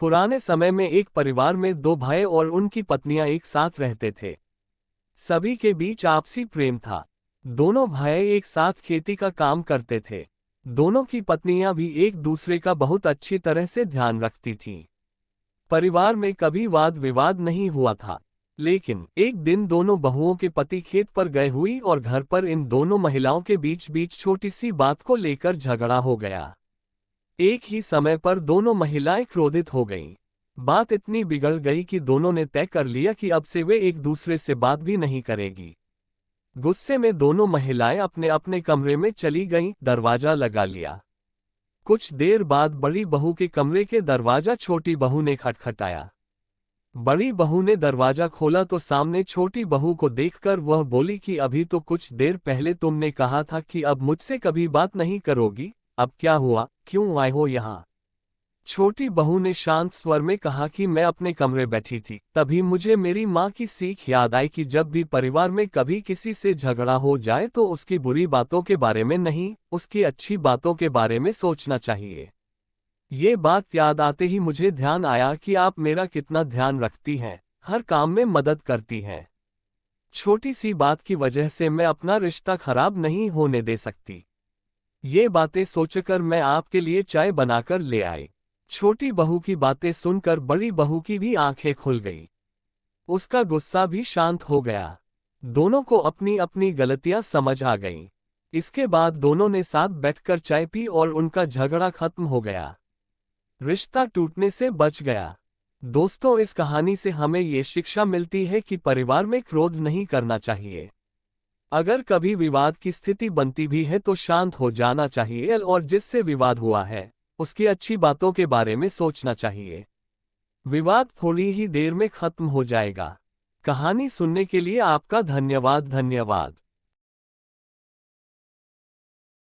पुराने समय में एक परिवार में दो भाई और उनकी पत्नियां एक साथ रहते थे। सभी के बीच आपसी प्रेम था। दोनों भाई एक साथ खेती का काम करते थे। दोनों की पत्नियां भी एक दूसरे का बहुत अच्छी तरह से ध्यान रखती थीं। परिवार में कभी वाद विवाद नहीं हुआ था। लेकिन एक दिन दोनों बहुओं के पति खेत पर गए हुई और घर पर इन दोनों महिलाओं के बीच बीच छोटी सी बात को लेकर झगड़ा हो गया। एक ही समय पर दोनों महिलाएं क्रोधित हो गईं। बात इतनी बिगड़ गई कि दोनों ने तय कर लिया कि अब से वे एक दूसरे से बात भी नहीं करेगी। गुस्से में दोनों महिलाएं अपने अपने कमरे में चली गईं, दरवाजा लगा लिया। कुछ देर बाद बड़ी बहू के कमरे के दरवाजा छोटी बहू ने खटखटाया। बड़ी बहू ने दरवाजा खोला तो सामने छोटी बहू को देखकर वह बोली कि अभी तो कुछ देर पहले तुमने कहा था कि अब मुझसे कभी बात नहीं करोगी, अब क्या हुआ, क्यों आए हो यहाँ? छोटी बहू ने शांत स्वर में कहा कि मैं अपने कमरे बैठी थी, तभी मुझे मेरी माँ की सीख याद आई कि जब भी परिवार में कभी किसी से झगड़ा हो जाए तो उसकी बुरी बातों के बारे में नहीं, उसकी अच्छी बातों के बारे में सोचना चाहिए। ये बात याद आते ही मुझे ध्यान आया कि आप मेरा कितना ध्यान रखती हैं, हर काम में मदद करती हैं। छोटी सी बात की वजह से मैं अपना रिश्ता खराब नहीं होने दे सकती। ये बातें सोचकर मैं आपके लिए चाय बनाकर ले आई। छोटी बहू की बातें सुनकर बड़ी बहू की भी आंखें खुल गई। उसका गुस्सा भी शांत हो गया। दोनों को अपनी अपनी गलतियां समझ आ गईं। इसके बाद दोनों ने साथ बैठकर चाय पी और उनका झगड़ा खत्म हो गया। रिश्ता टूटने से बच गया। दोस्तों, इस कहानी से हमें ये शिक्षा मिलती है कि परिवार में क्रोध नहीं करना चाहिए। अगर कभी विवाद की स्थिति बनती भी है तो शांत हो जाना चाहिए और जिससे विवाद हुआ है उसकी अच्छी बातों के बारे में सोचना चाहिए। विवाद थोड़ी ही देर में खत्म हो जाएगा। कहानी सुनने के लिए आपका धन्यवाद।